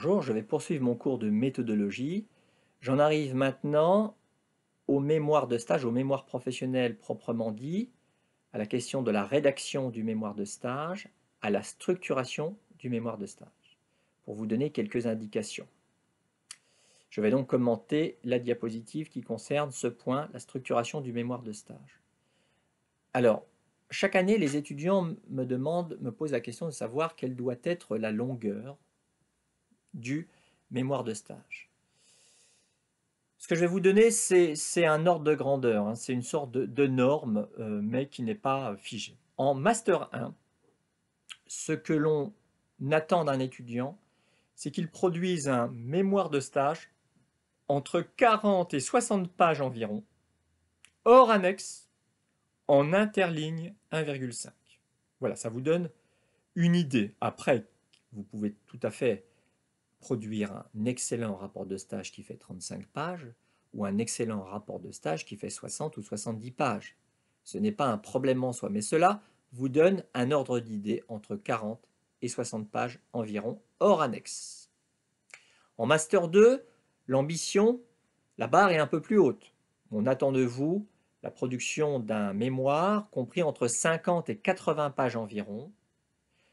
Bonjour, je vais poursuivre mon cours de méthodologie. J'en arrive maintenant au mémoire de stage, au mémoire professionnel proprement dit, à la question de la rédaction du mémoire de stage, à la structuration du mémoire de stage, pour vous donner quelques indications. Je vais donc commenter la diapositive qui concerne ce point, la structuration du mémoire de stage. Alors, chaque année, les étudiants me posent la question de savoir quelle doit être la longueur du mémoire de stage. Ce que je vais vous donner, c'est un ordre de grandeur, hein. C'est une sorte de norme, mais qui n'est pas figée. En Master 1, ce que l'on attend d'un étudiant, c'est qu'il produise un mémoire de stage entre 40 et 60 pages environ, hors annexe, en interligne 1,5. Voilà, ça vous donne une idée. Après, vous pouvez tout à fait produire un excellent rapport de stage qui fait 35 pages ou un excellent rapport de stage qui fait 60 ou 70 pages. Ce n'est pas un problème en soi, mais cela vous donne un ordre d'idée entre 40 et 60 pages environ, hors annexe. En Master 2, l'ambition, la barre est un peu plus haute. On attend de vous la production d'un mémoire compris entre 50 et 80 pages environ.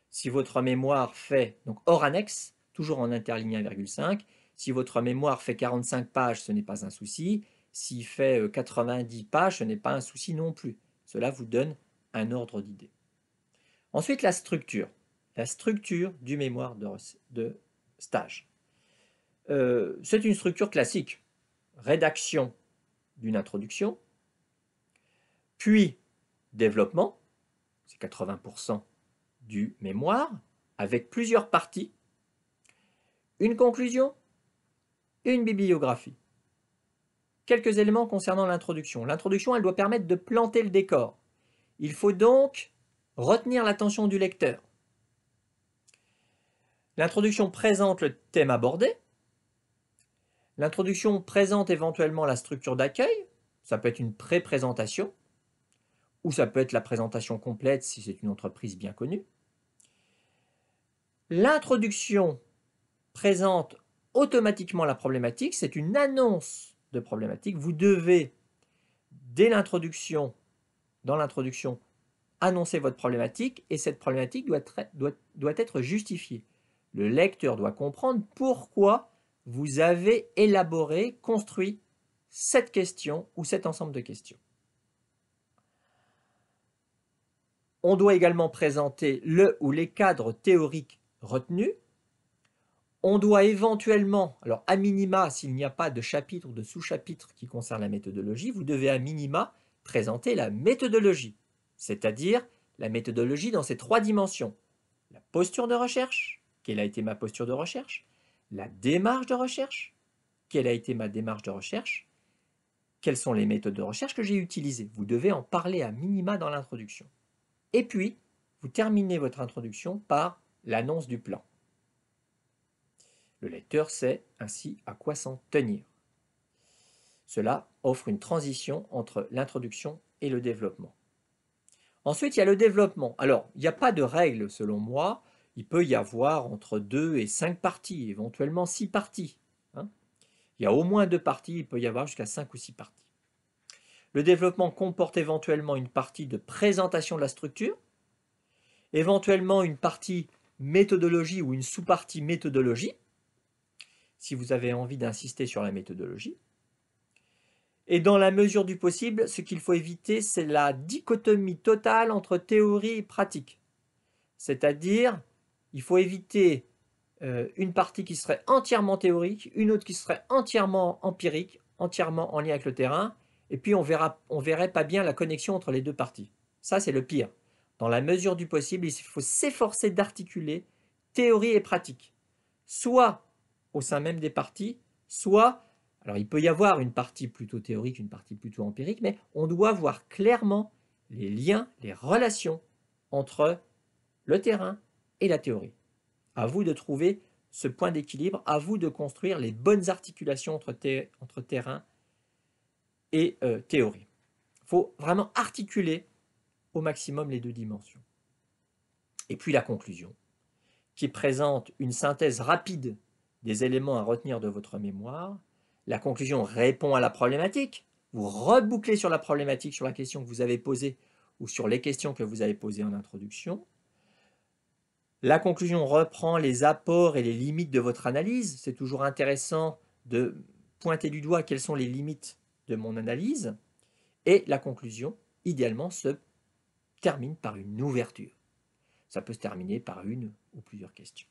Si votre mémoire fait, donc hors annexe, toujours en interligne 1,5, si votre mémoire fait 45 pages, ce n'est pas un souci. S'il fait 90 pages, ce n'est pas un souci non plus. Cela vous donne un ordre d'idée. Ensuite, la structure. La structure du mémoire de stage. C'est une structure classique. Rédaction d'une introduction, puis développement, c'est 80% du mémoire, avec plusieurs parties, une conclusion et une bibliographie. Quelques éléments concernant l'introduction. L'introduction, elle doit permettre de planter le décor. Il faut donc retenir l'attention du lecteur. L'introduction présente le thème abordé. L'introduction présente éventuellement la structure d'accueil. Ça peut être une pré-présentation, ou ça peut être la présentation complète si c'est une entreprise bien connue. L'introduction présente automatiquement la problématique, c'est une annonce de problématique. Vous devez, dès l'introduction, dans l'introduction, annoncer votre problématique et cette problématique doit être justifiée. Le lecteur doit comprendre pourquoi vous avez élaboré, construit cette question ou cet ensemble de questions. On doit également présenter le ou les cadres théoriques retenus. On doit éventuellement, alors à minima, s'il n'y a pas de chapitre ou de sous-chapitre qui concerne la méthodologie, vous devez à minima présenter la méthodologie, c'est-à-dire la méthodologie dans ses trois dimensions. La posture de recherche, quelle a été ma posture de recherche, la démarche de recherche, quelle a été ma démarche de recherche, quelles sont les méthodes de recherche que j'ai utilisées. Vous devez en parler à minima dans l'introduction. Et puis, vous terminez votre introduction par l'annonce du plan. Le lecteur sait ainsi à quoi s'en tenir. Cela offre une transition entre l'introduction et le développement. Ensuite, il y a le développement. Alors, il n'y a pas de règle selon moi. Il peut y avoir entre 2 et 5 parties, éventuellement 6 parties. Il y a au moins 2 parties, il peut y avoir jusqu'à 5 ou 6 parties. Le développement comporte éventuellement une partie de présentation de la structure, éventuellement une partie méthodologie ou une sous-partie méthodologie, si vous avez envie d'insister sur la méthodologie. Et dans la mesure du possible, ce qu'il faut éviter, c'est la dichotomie totale entre théorie et pratique. C'est-à-dire, il faut éviter une partie qui serait entièrement théorique, une autre qui serait entièrement empirique, entièrement en lien avec le terrain, et puis on verrait pas bien la connexion entre les deux parties. Ça, c'est le pire. Dans la mesure du possible, il faut s'efforcer d'articuler théorie et pratique, soit au sein même des parties, soit, alors il peut y avoir une partie plutôt théorique, une partie plutôt empirique, mais on doit voir clairement les liens, les relations entre le terrain et la théorie. À vous de trouver ce point d'équilibre, à vous de construire les bonnes articulations entre terrain et théorie. Il faut vraiment articuler au maximum les deux dimensions. Et puis la conclusion, qui présente une synthèse rapide des éléments à retenir de votre mémoire. La conclusion répond à la problématique. Vous rebouclez sur la problématique, sur la question que vous avez posée ou sur les questions que vous avez posées en introduction. La conclusion reprend les apports et les limites de votre analyse. C'est toujours intéressant de pointer du doigt quelles sont les limites de mon analyse. Et la conclusion, idéalement, se termine par une ouverture. Ça peut se terminer par une ou plusieurs questions.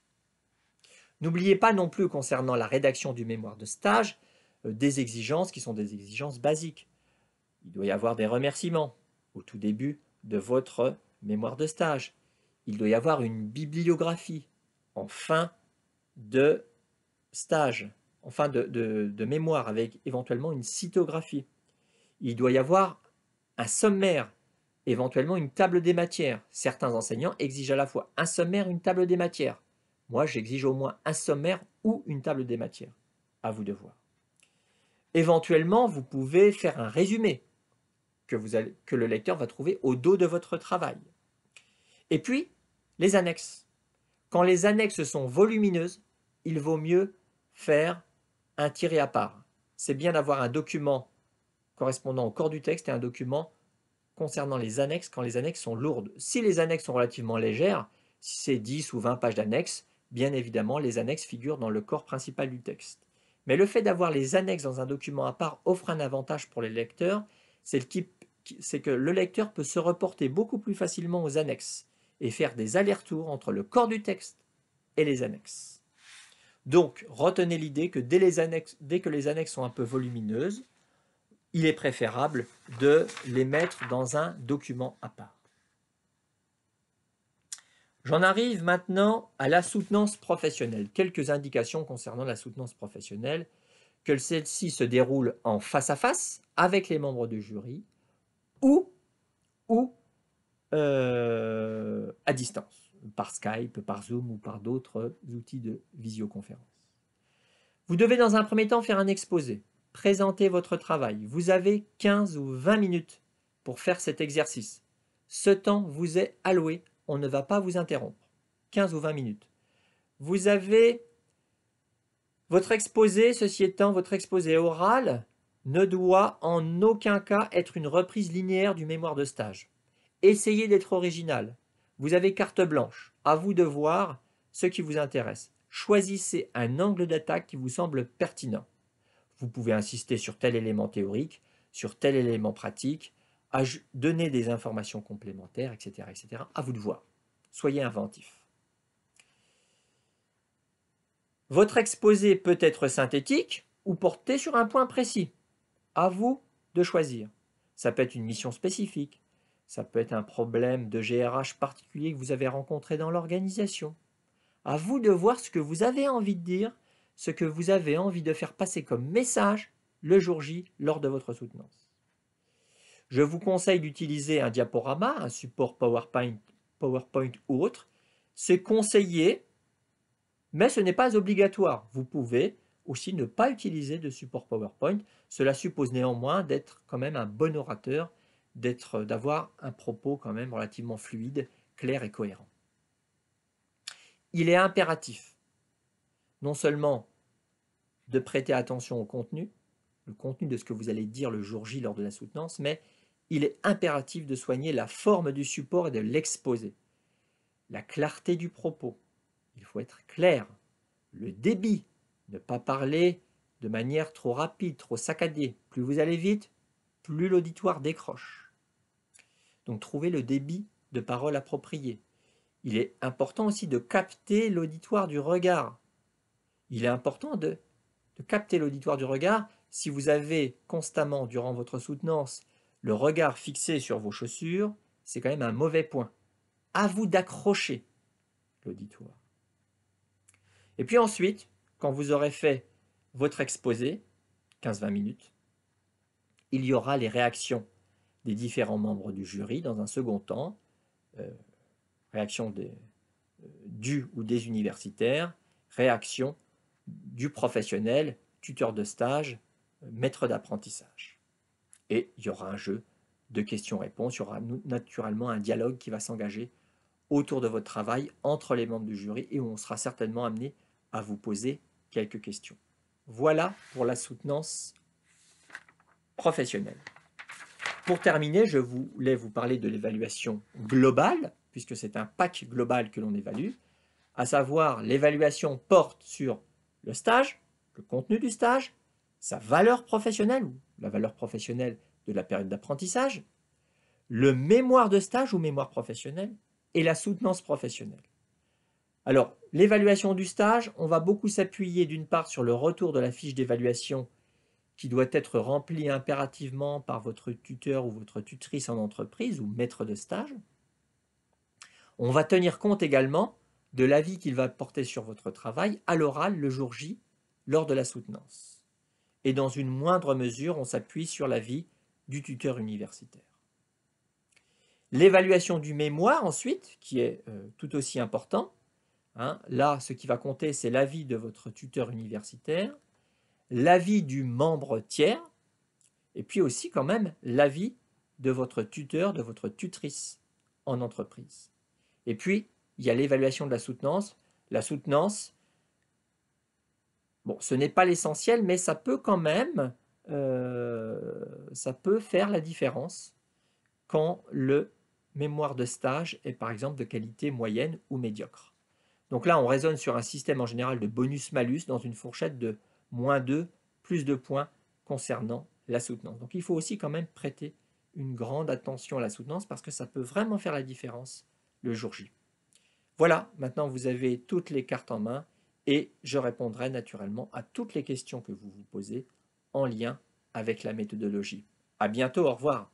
N'oubliez pas non plus, concernant la rédaction du mémoire de stage, des exigences qui sont des exigences basiques. Il doit y avoir des remerciements au tout début de votre mémoire de stage. Il doit y avoir une bibliographie en fin de stage, en fin de mémoire, avec éventuellement une cytographie. Il doit y avoir un sommaire, éventuellement une table des matières. Certains enseignants exigent à la fois un sommaire et une table des matières. Moi, j'exige au moins un sommaire ou une table des matières. À vous de voir. Éventuellement, vous pouvez faire un résumé que le lecteur va trouver au dos de votre travail. Et puis, les annexes. Quand les annexes sont volumineuses, il vaut mieux faire un tiré à part. C'est bien d'avoir un document correspondant au corps du texte et un document concernant les annexes quand les annexes sont lourdes. Si les annexes sont relativement légères, si c'est 10 ou 20 pages d'annexes, bien évidemment, les annexes figurent dans le corps principal du texte. Mais le fait d'avoir les annexes dans un document à part offre un avantage pour les lecteurs, c'est que le lecteur peut se reporter beaucoup plus facilement aux annexes et faire des allers-retours entre le corps du texte et les annexes. Donc, retenez l'idée que dès que les annexes sont un peu volumineuses, il est préférable de les mettre dans un document à part. J'en arrive maintenant à la soutenance professionnelle. Quelques indications concernant la soutenance professionnelle, que celle-ci se déroule en face à face avec les membres du jury ou à distance, par Skype, par Zoom ou par d'autres outils de visioconférence. Vous devez dans un premier temps faire un exposé, présenter votre travail. Vous avez 15 ou 20 minutes pour faire cet exercice. Ce temps vous est alloué, on ne va pas vous interrompre. 15 ou 20 minutes. Vous avez votre exposé, ceci étant, votre exposé oral ne doit en aucun cas être une reprise linéaire du mémoire de stage. Essayez d'être original. Vous avez carte blanche. À vous de voir ce qui vous intéresse. Choisissez un angle d'attaque qui vous semble pertinent. Vous pouvez insister sur tel élément théorique, sur tel élément pratique, donner des informations complémentaires, etc., etc. À vous de voir. Soyez inventif. Votre exposé peut être synthétique ou porter sur un point précis. À vous de choisir. Ça peut être une mission spécifique. Ça peut être un problème de GRH particulier que vous avez rencontré dans l'organisation. À vous de voir ce que vous avez envie de dire, ce que vous avez envie de faire passer comme message le jour J lors de votre soutenance. Je vous conseille d'utiliser un diaporama, un support PowerPoint ou autre. C'est conseillé, mais ce n'est pas obligatoire. Vous pouvez aussi ne pas utiliser de support PowerPoint. Cela suppose néanmoins d'être quand même un bon orateur, d'avoir un propos quand même relativement fluide, clair et cohérent. Il est impératif non seulement de prêter attention au contenu, le contenu de ce que vous allez dire le jour J lors de la soutenance, mais il est impératif de soigner la forme du support et de l'exposé. La clarté du propos, il faut être clair. Le débit, ne pas parler de manière trop rapide, trop saccadée. Plus vous allez vite, plus l'auditoire décroche. Donc trouvez le débit de parole approprié. Il est important aussi de capter l'auditoire du regard. Il est important de capter l'auditoire du regard. Si vous avez constamment, durant votre soutenance, le regard fixé sur vos chaussures, c'est quand même un mauvais point. À vous d'accrocher l'auditoire. Et puis ensuite, quand vous aurez fait votre exposé, 15-20 minutes, il y aura les réactions des différents membres du jury dans un second temps, réaction du ou des universitaires, réaction du professionnel, tuteur de stage, maître d'apprentissage. Et il y aura un jeu de questions-réponses, il y aura naturellement un dialogue qui va s'engager autour de votre travail entre les membres du jury et où on sera certainement amené à vous poser quelques questions. Voilà pour la soutenance professionnelle. Pour terminer, je voulais vous parler de l'évaluation globale, puisque c'est un pack global que l'on évalue, à savoir l'évaluation porte sur le stage, le contenu du stage, sa valeur professionnelle ou la valeur professionnelle de la période d'apprentissage, le mémoire de stage ou mémoire professionnelle et la soutenance professionnelle. Alors, l'évaluation du stage, on va beaucoup s'appuyer d'une part sur le retour de la fiche d'évaluation qui doit être remplie impérativement par votre tuteur ou votre tutrice en entreprise ou maître de stage. On va tenir compte également de l'avis qu'il va porter sur votre travail à l'oral le jour J lors de la soutenance. Et dans une moindre mesure, on s'appuie sur l'avis du tuteur universitaire. L'évaluation du mémoire ensuite, qui est tout aussi important. Là, ce qui va compter, c'est l'avis de votre tuteur universitaire, l'avis du membre tiers, et puis aussi quand même l'avis de votre tuteur, de votre tutrice en entreprise. Et puis, il y a l'évaluation de la soutenance. La soutenance, bon, ce n'est pas l'essentiel, mais ça peut quand même, ça peut faire la différence quand le mémoire de stage est par exemple de qualité moyenne ou médiocre. Donc là, on raisonne sur un système en général de bonus-malus dans une fourchette de -2, plus de points concernant la soutenance. Donc il faut aussi quand même prêter une grande attention à la soutenance parce que ça peut vraiment faire la différence le jour J. Voilà, maintenant vous avez toutes les cartes en main et je répondrai naturellement à toutes les questions que vous vous posez en lien avec la méthodologie. À bientôt, au revoir.